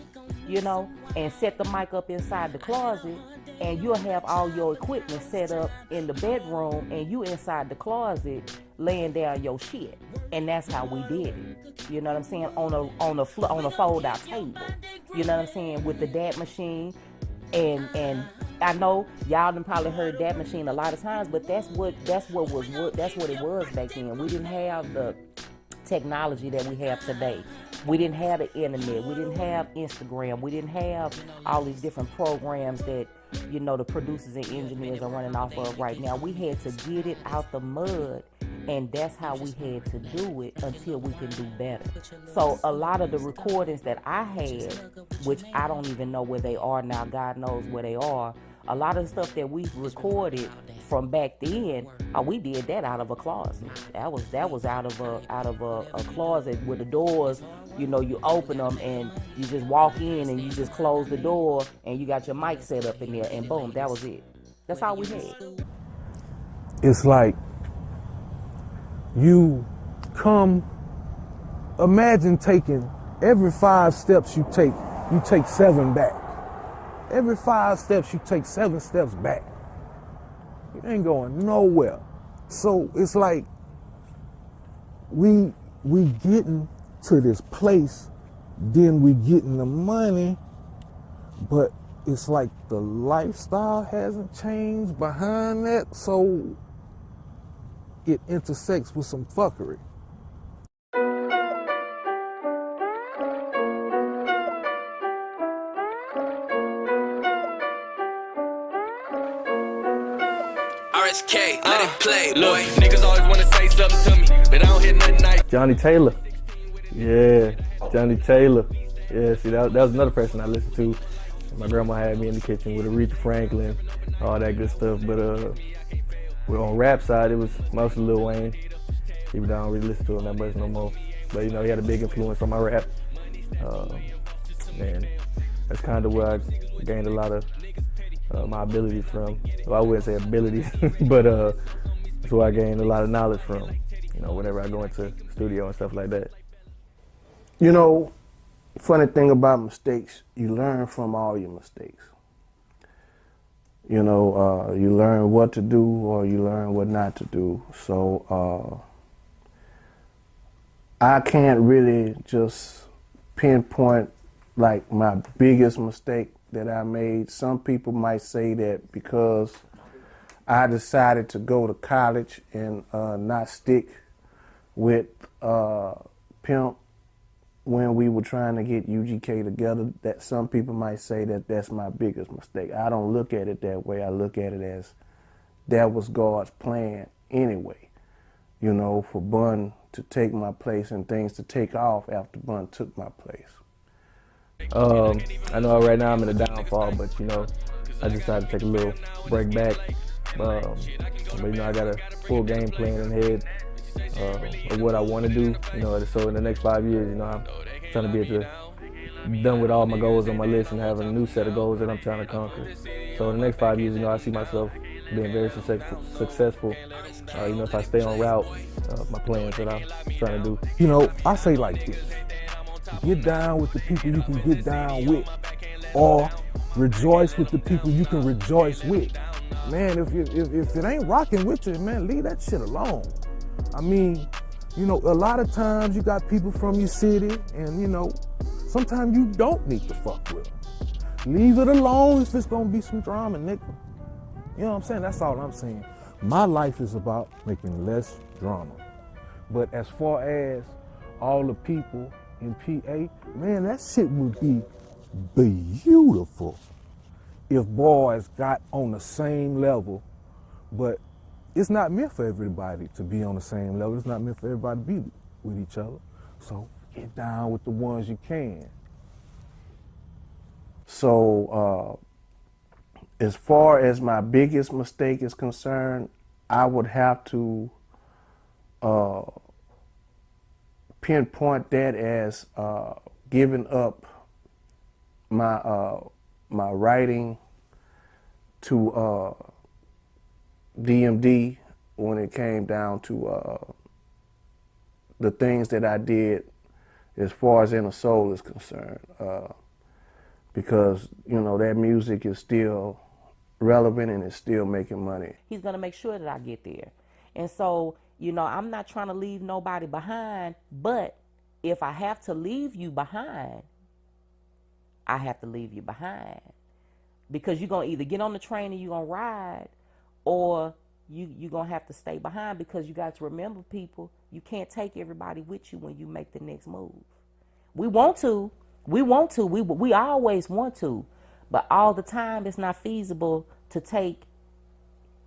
you know, and set the mic up inside the closet, and you'll have all your equipment set up in the bedroom, and you inside the closet laying down your shit. And that's how we did it. You know what I'm saying? On a fold out table. You know what I'm saying? With the DAT machine. And I know y'all done probably heard DAT machine a lot of times, but that's what it was back then. We didn't have the technology that we have today. We didn't have the internet. We didn't have Instagram. We didn't have all these different programs that, you know, the producers and engineers are running off of right now. We had to get it out the mud, and that's how we had to do it until we can do better. So a lot of the recordings that I had, which I don't even know where they are now, God knows where they are, a lot of the stuff that we recorded from back then, we did that out of a closet. That was out of a closet with the doors. You know, you open them and you just walk in and you just close the door and you got your mic set up in there, and boom, that was it. That's all we had. It's like you imagine taking every 5 steps you take 7 back. Every 5 steps you take 7 steps back. You ain't going nowhere. So it's like we getting to this place, then we getting the money, but it's like the lifestyle hasn't changed behind that, so it intersects with some fuckery. RSK, let it play, boy. Niggas always wanna say something to me, but I don't hear nothing nice. Johnny Taylor, Yeah, Johnny Taylor. Yeah, see, that was another person I listened to. My grandma had me in the kitchen with Aretha Franklin, all that good stuff. But on rap side, it was mostly Lil Wayne. Even though I don't really listen to him that much no more. But, you know, he had a big influence on my rap. Man, that's kind of where I gained a lot of my abilities from. Well, I wouldn't say abilities, but that's where I gained a lot of knowledge from. You know, whenever I go into the studio and stuff like that. You know, funny thing about mistakes, you learn from all your mistakes. You know, you learn what to do or you learn what not to do. So I can't really just pinpoint like my biggest mistake that I made. Some people might say that because I decided to go to college and not stick with Pimp when we were trying to get UGK together, that some people might say that that's my biggest mistake. I don't look at it that way. I look at it as that was God's plan anyway, you know, for Bun to take my place and things to take off after Bun took my place. I know right now I'm in a downfall, but you know, I just decided to take a little break back. But you know, I got a full game plan in head of what I want to do. You know, so in the next 5 years, you know, I'm trying to be done with all my goals on my list and having a new set of goals that I'm trying to conquer. So in the next 5 years, you know, I see myself being very successful. You know, if I stay on route, my plans that I'm trying to do. You know, I say like this. Get down with the people you can get down with, or rejoice with the people you can rejoice with. Man, if it ain't rocking with you, man, leave that shit alone. I mean, you know, a lot of times you got people from your city, and you know, sometimes you don't need to fuck with them. Leave it alone if it's gonna be some drama, nigga. You know what I'm saying? That's all I'm saying. My life is about making less drama. But as far as all the people in PA, man, that shit would be beautiful if boys got on the same level. But it's not meant for everybody to be on the same level. It's not meant for everybody to be with each other. So get down with the ones you can. So as far as my biggest mistake is concerned, I would have to pinpoint that as giving up my my writing to DMD when it came down to the things that I did as far as Inner Soul is concerned, because you know that music is still relevant and it's still making money. He's gonna make sure that I get there, and so you know I'm not trying to leave nobody behind. But if I have to leave you behind, I have to leave you behind, because you're gonna either get on the train and you're gonna ride, or you're going to have to stay behind, because you got to remember, people, you can't take everybody with you when you make the next move. We want to. We always want to. But all the time, it's not feasible to take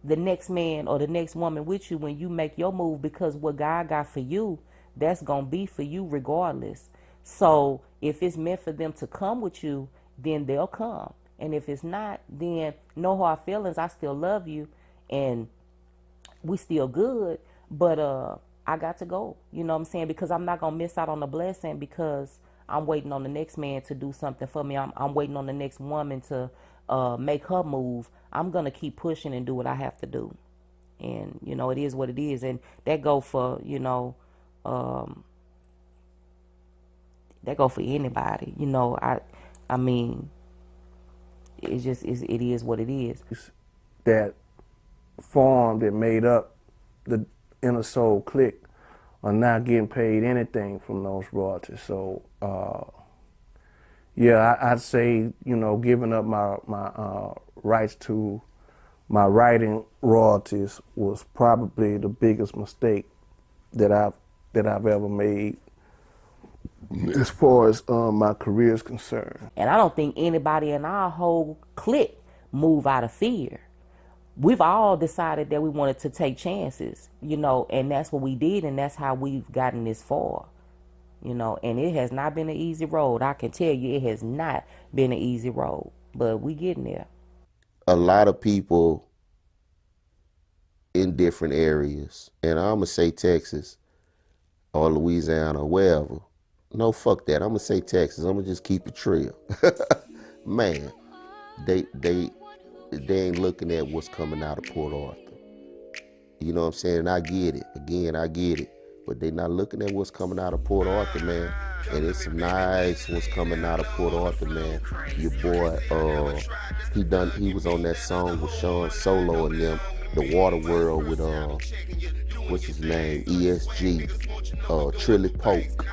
the next man or the next woman with you when you make your move, because what God got for you, that's going to be for you regardless. So if it's meant for them to come with you, then they'll come. And if it's not, then no hard feelings. I still love you. And we still good, but I got to go, you know what I'm saying? Because I'm not gonna miss out on the blessing because I'm waiting on the next man to do something for me. I'm waiting on the next woman to make her move. I'm gonna keep pushing and do what I have to do. And you know, it is what it is. And that go for, you know, that go for anybody. You know, I mean, it is what it is. That formed that made up the Inner Soul clique are not getting paid anything from those royalties. So yeah, I'd say, you know, giving up my rights to my writing royalties was probably the biggest mistake that I've ever made as far as my career is concerned. And I don't think anybody in our whole clique move out of fear. We've all decided that we wanted to take chances, you know, and that's what we did, and that's how we've gotten this far. you know, and it has not been an easy road. I can tell you it has not been an easy road, but we getting there. A lot of people in different areas, and I'm gonna say Texas or Louisiana or wherever. No, fuck that. I'm gonna say Texas. I'm gonna just keep it real. Man, they ain't looking at what's coming out of Port Arthur. You know what I'm saying? And I get it. Again, I get it. But they not looking at what's coming out of Port Arthur, man. And it's some nice what's coming out of Port Arthur, man. Your boy, he was on that song with Sean Solo and them, The Water World with what's his name? ESG, Trilly Polk.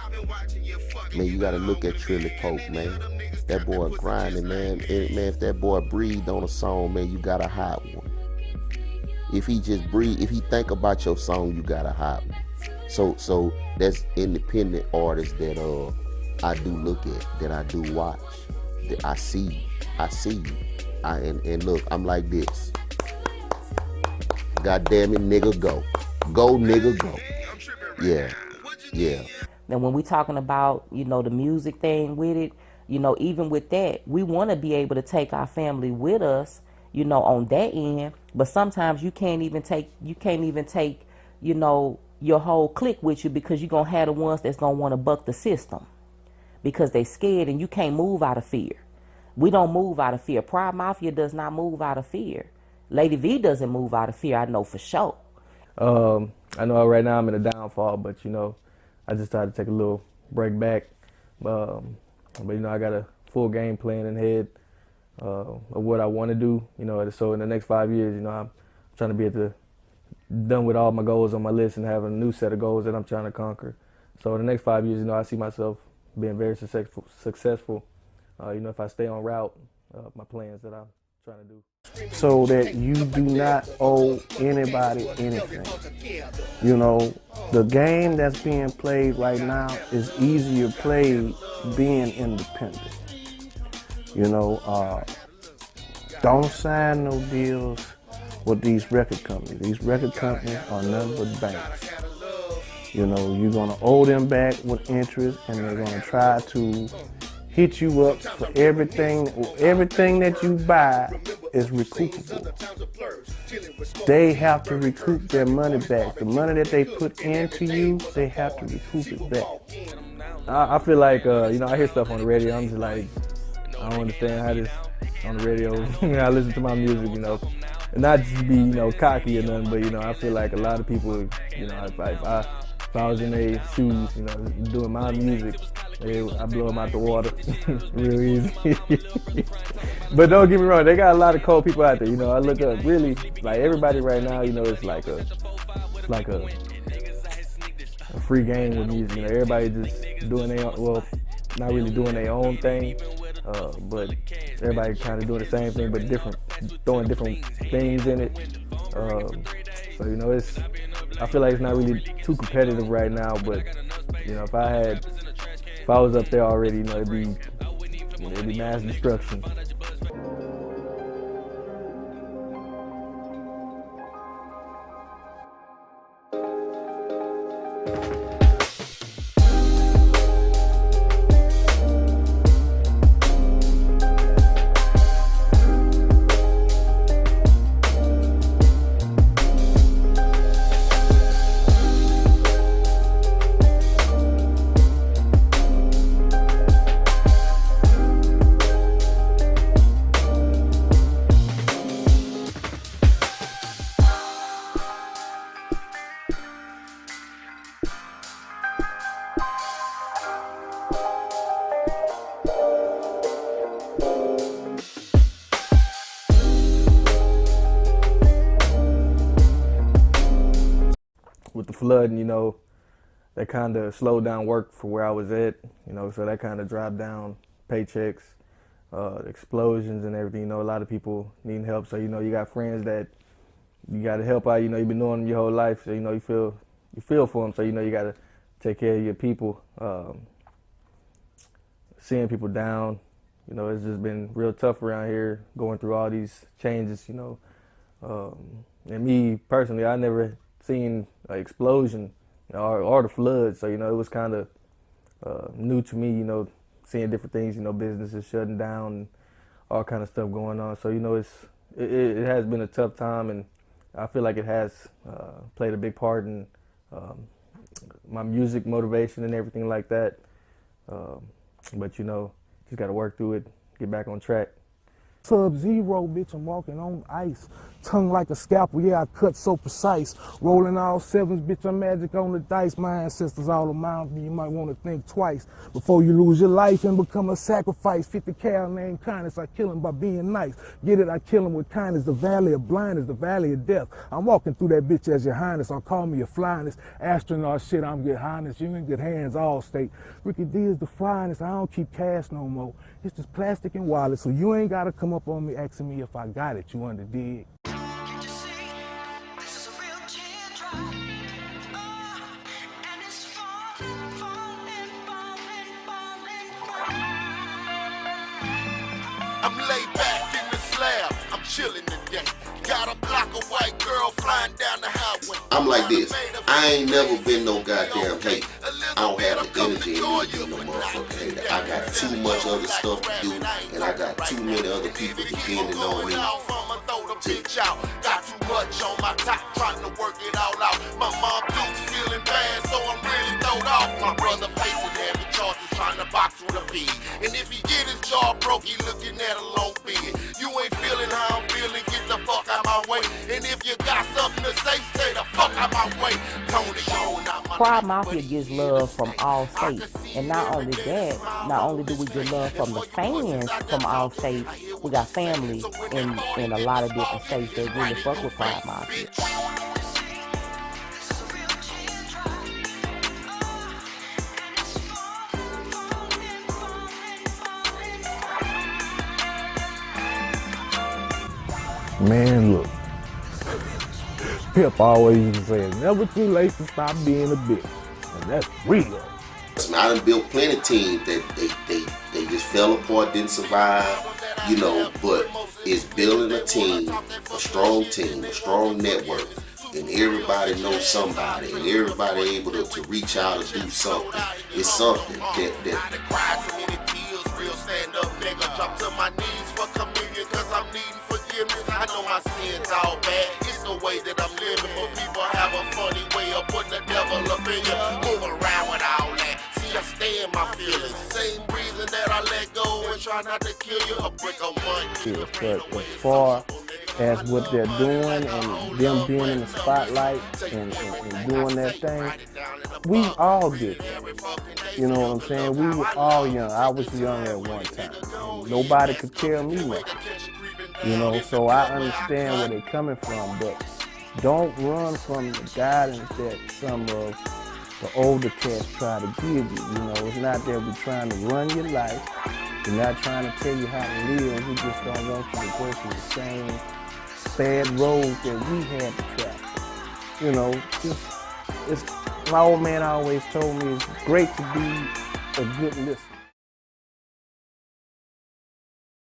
Man, you gotta look at Trilly Polk, man. That boy grinding, man. And, man, if that boy breathed on a song, man, you got a hot one. If he just breathe, if he think about your song, you got a hot one. So that's independent artists that I do look at, that I do watch, that I see you. And look, I'm like this. God damn it, nigga, go. Go, nigga, go. Yeah. And when we talking about, you know, the music thing with it, you know, even with that, we want to be able to take our family with us, you know, on that end. But sometimes you can't even take, you know, your whole clique with you, because you're going to have the ones that's going to want to buck the system because they scared, and you can't move out of fear. We don't move out of fear. Pride Mafia does not move out of fear. Lady V doesn't move out of fear, I know for sure. I know right now I'm in a downfall, but, you know, I just tried to take a little break back. But, you know, I got a full game plan in head of what I want to do. You know, so in the next 5 years, you know, I'm trying to be done with all my goals on my list and have a new set of goals that I'm trying to conquer. So in the next 5 years, you know, I see myself being very successful. You know, if I stay on route, my plans that I'm trying to do. So that you do not owe anybody anything. You know, the game that's being played right now is easier played being independent. You know, don't sign no deals with these record companies. These record companies are nothing but banks. You know, you're gonna owe them back with interest, and they're gonna try to hit you up for everything. Everything that you buy is recoupable. They have to recoup their money back. The money that they put into you, they have to recoup it back. I feel like, you know, I hear stuff on the radio. I'm just like, I don't understand how this on the radio. I listen to my music, you know, and not just be, you know, cocky or nothing, but, you know, I feel like a lot of people, you know, if I was in their shoes, you know, doing my music, I blow them out the water real easy. But don't get me wrong, they got a lot of cold people out there. You know, I look up really, like everybody right now, you know, it's like a free game with music. You know, everybody just doing their own, well, not really doing their own thing, but everybody kind of doing the same thing, but different, throwing different things in it. So, you know, I feel like it's not really too competitive right now, but, you know, if I was up there already, you know, it'd be mass destruction. With the flooding, you know, that kind of slowed down work for where I was at, you know, so that kind of dropped down paychecks, explosions and everything. You know, a lot of people needing help, so, you know, you got friends that you got to help out. You know, you've been knowing them your whole life, so, you know, you feel for them, so, you know, you got to take care of your people. Seeing people down, you know, it's just been real tough around here, going through all these changes, you know. And me personally, I never seen an explosion or the flood, so, you know, it was kind of new to me, you know, seeing different things, you know, businesses shutting down, and all kind of stuff going on. So, you know, it has been a tough time, and I feel like it has played a big part in my music motivation and everything like that. But, you know, just got to work through it, get back on track. Sub-Zero, bitch, I'm walking on ice. Tongue like a scalpel, yeah, I cut so precise. Rolling all sevens, bitch, I'm magic on the dice. My ancestors all around me, you might want to think twice before you lose your life and become a sacrifice. 50 cal named kindness, I kill him by being nice. Get it, I kill him with kindness. The valley of blindness, the valley of death. I'm walking through that bitch as your highness, or call me your flyness. Astronaut shit, I'm good highness, you in good hands, all state. Ricky D is the finest, I don't keep cash no more. It's just plastic and wallet, so you ain't gotta come up on me asking me if I got it, you under dig. I'm laid back in the slab, I'm chilling today. Got a block of white girl flying down the highway. I'm like this, I ain't never been no goddamn hate. I don't have the energy in me to be no motherfucking hater. I got too much other stuff to do, and I got too many other people depending on me. Got too much on my top, trying to work it all out. My mom dude's feeling bad, so I'm really throwed off. My brother facing heavy charges, trying to box with a pig. And if he get his jaw broke, he looking at a long bid. You ain't feeling how I'm feeling, get the fuck out my way. And if you got something to say, stay the fuck out my way. Tony Bone, Pride Mafia gets love from all states, and not only that, not only do we get love from the fans from all states, we got family in a lot of different states that really fuck with Pride Mafia. Man, look. Pip always used to say, it's never too late to stop being a bitch. And that's real. I done built plenty of teams that they just fell apart, didn't survive, you know, but it's building a team, a strong network, and everybody knows somebody, and everybody able to reach out and do something. It's something drop to my knees for communion, cause I'm needing forgiveness. I know my sins all bad, it's the way that I'm living, but people have a funny way of putting the devil up in you. Move around with all that, see I stay in my feelings. Same reason that I let go and try not to kill you, a brick of one. But as far as what they're doing and them being in the spotlight and doing that thing, we all did that. You know what I'm saying? We were all young. I was young at one time. Nobody could tell me nothing. You know, so I understand where they're coming from, but don't run from the guidance that some of the older cats try to give you. You know, it's not that we're trying to run your life. We're not trying to tell you how to live. We just don't want you to go through the same bad road that we had to travel. You know, my old man always told me it's great to be a good listener.